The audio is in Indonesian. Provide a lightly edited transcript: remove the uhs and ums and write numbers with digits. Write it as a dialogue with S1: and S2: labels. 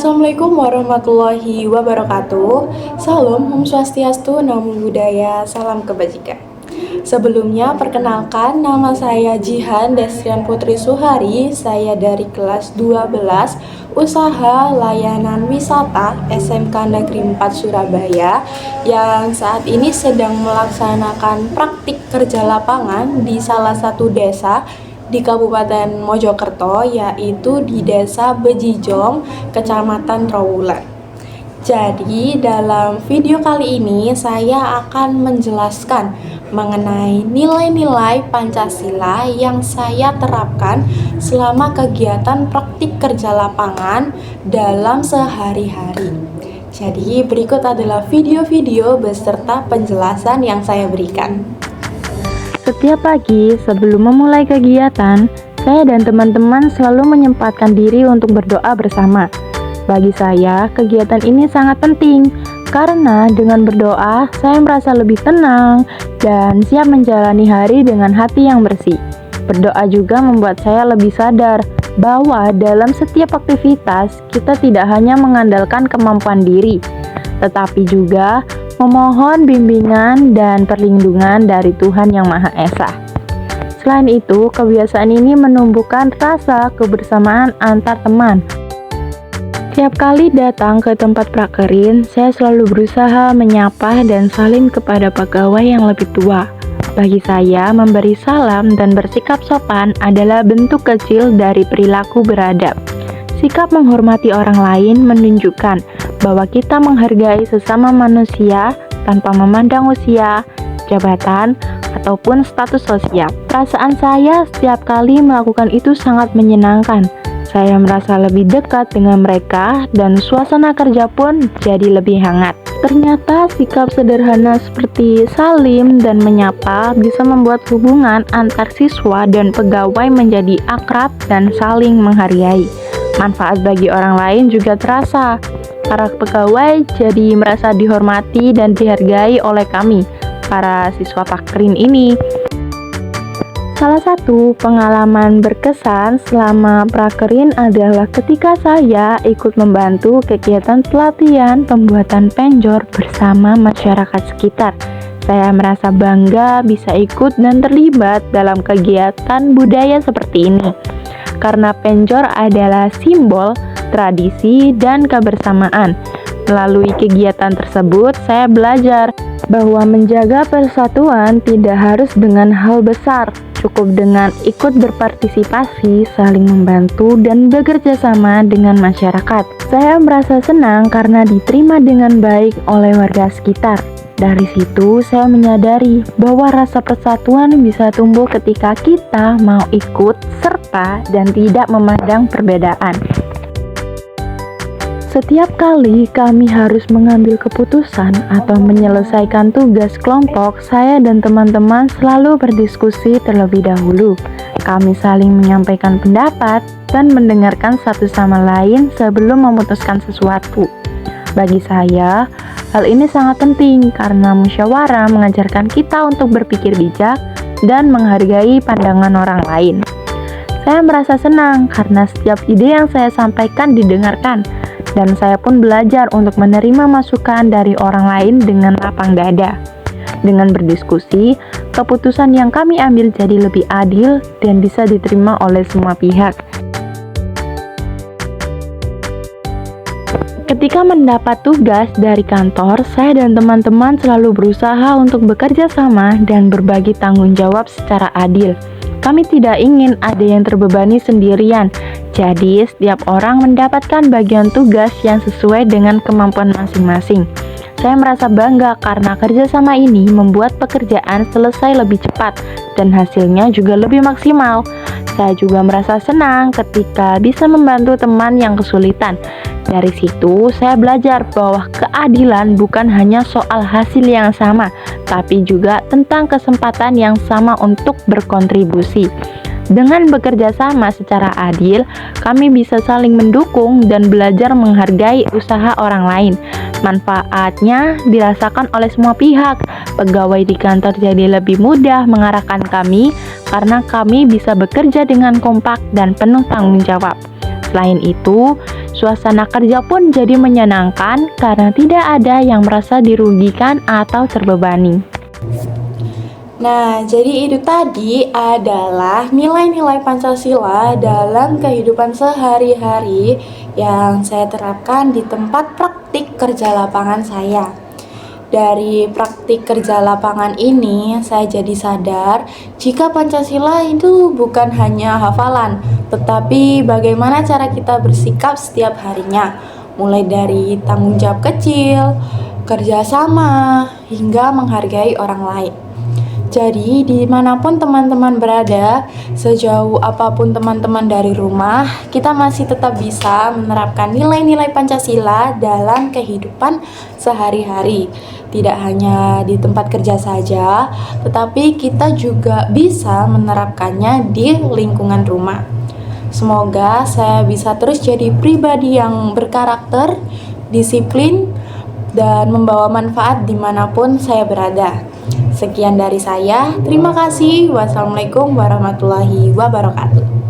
S1: Assalamualaikum warahmatullahi wabarakatuh. Salam, Om Swastiastu, Namo Buddhaya, salam kebajikan. Sebelumnya, perkenalkan nama saya Jihan Desrian Putri Suhari. Saya dari kelas 12 Usaha Layanan Wisata SMK Negeri 4 Surabaya yang saat ini sedang melaksanakan praktik kerja lapangan di salah satu desa di Kabupaten Mojokerto, yaitu di Desa Bejijong, Kecamatan Trawulan. Jadi dalam video kali ini saya akan menjelaskan mengenai nilai-nilai Pancasila yang saya terapkan selama kegiatan praktik kerja lapangan dalam sehari-hari. Jadi berikut adalah video-video beserta penjelasan yang saya berikan.
S2: Setiap pagi sebelum memulai kegiatan, saya dan teman-teman selalu menyempatkan diri untuk berdoa bersama. Bagi saya, kegiatan ini sangat penting karena dengan berdoa, saya merasa lebih tenang dan siap menjalani hari dengan hati yang bersih. Berdoa juga membuat saya lebih sadar bahwa dalam setiap aktivitas, kita tidak hanya mengandalkan kemampuan diri, tetapi juga memohon bimbingan dan perlindungan dari Tuhan Yang Maha Esa. Selain itu, kebiasaan ini menumbuhkan rasa kebersamaan antar teman. Tiap kali datang ke tempat prakerin, saya selalu berusaha menyapa dan saling kepada pegawai yang lebih tua. Bagi saya, memberi salam dan bersikap sopan adalah bentuk kecil dari perilaku beradab. Sikap menghormati orang lain menunjukkan bahwa kita menghargai sesama manusia tanpa memandang usia, jabatan, ataupun status sosial. Perasaan saya setiap kali melakukan itu sangat menyenangkan. Saya merasa lebih dekat dengan mereka dan suasana kerja pun jadi lebih hangat. Ternyata sikap sederhana seperti salim dan menyapa bisa membuat hubungan antar siswa dan pegawai menjadi akrab dan saling menghargai. Manfaat bagi orang lain juga terasa. Para pegawai jadi merasa dihormati dan dihargai oleh kami, para siswa prakerin ini. Salah satu pengalaman berkesan selama prakerin adalah ketika saya ikut membantu kegiatan pelatihan pembuatan penjor bersama masyarakat sekitar. Saya merasa bangga bisa ikut dan terlibat dalam kegiatan budaya seperti ini. Karena penjor adalah simbol, tradisi, dan kebersamaan. Melalui kegiatan tersebut, saya belajar bahwa menjaga persatuan tidak harus dengan hal besar, cukup dengan ikut berpartisipasi, saling membantu, dan bekerja sama dengan masyarakat. Saya merasa senang karena diterima dengan baik oleh warga sekitar. Dari situ, saya menyadari bahwa rasa persatuan bisa tumbuh ketika kita mau ikut serta dan tidak memandang perbedaan. Setiap kali kami harus mengambil keputusan atau menyelesaikan tugas kelompok, saya dan teman-teman selalu berdiskusi terlebih dahulu. Kami saling menyampaikan pendapat dan mendengarkan satu sama lain sebelum memutuskan sesuatu. Bagi saya, hal ini sangat penting karena musyawarah mengajarkan kita untuk berpikir bijak dan menghargai pandangan orang lain. Saya merasa senang karena setiap ide yang saya sampaikan didengarkan, dan saya pun belajar untuk menerima masukan dari orang lain dengan lapang dada. Dengan berdiskusi, keputusan yang kami ambil jadi lebih adil dan bisa diterima oleh semua pihak. Ketika mendapat tugas dari kantor, saya dan teman-teman selalu berusaha untuk bekerja sama dan berbagi tanggung jawab secara adil. Kami tidak ingin ada yang terbebani sendirian, jadi setiap orang mendapatkan bagian tugas yang sesuai dengan kemampuan masing-masing. Saya merasa bangga karena kerjasama ini membuat pekerjaan selesai lebih cepat dan hasilnya juga lebih maksimal. Saya juga merasa senang ketika bisa membantu teman yang kesulitan. Dari situ, saya belajar bahwa keadilan bukan hanya soal hasil yang sama, tapi juga tentang kesempatan yang sama untuk berkontribusi. Dengan bekerja sama secara adil, kami bisa saling mendukung dan belajar menghargai usaha orang lain. Manfaatnya dirasakan oleh semua pihak. Pegawai di kantor jadi lebih mudah mengarahkan kami karena kami bisa bekerja dengan kompak dan penuh tanggung jawab. Selain itu, Suasana kerja pun jadi menyenangkan karena tidak ada yang merasa dirugikan atau terbebani.
S1: Nah, jadi itu tadi adalah nilai-nilai Pancasila dalam kehidupan sehari-hari yang saya terapkan di tempat praktik kerja lapangan saya. Dari praktik kerja lapangan ini, saya jadi sadar jika Pancasila itu bukan hanya hafalan, tetapi bagaimana cara kita bersikap setiap harinya, mulai dari tanggung jawab kecil, kerjasama, hingga menghargai orang lain. Jadi, dimanapun teman-teman berada, sejauh apapun teman-teman dari rumah, kita masih tetap bisa menerapkan nilai-nilai Pancasila dalam kehidupan sehari-hari. Tidak hanya di tempat kerja saja, tetapi kita juga bisa menerapkannya di lingkungan rumah. Semoga saya bisa terus jadi pribadi yang berkarakter, disiplin, dan membawa manfaat dimanapun saya berada. Sekian dari saya, terima kasih. Wassalamualaikum warahmatullahi wabarakatuh.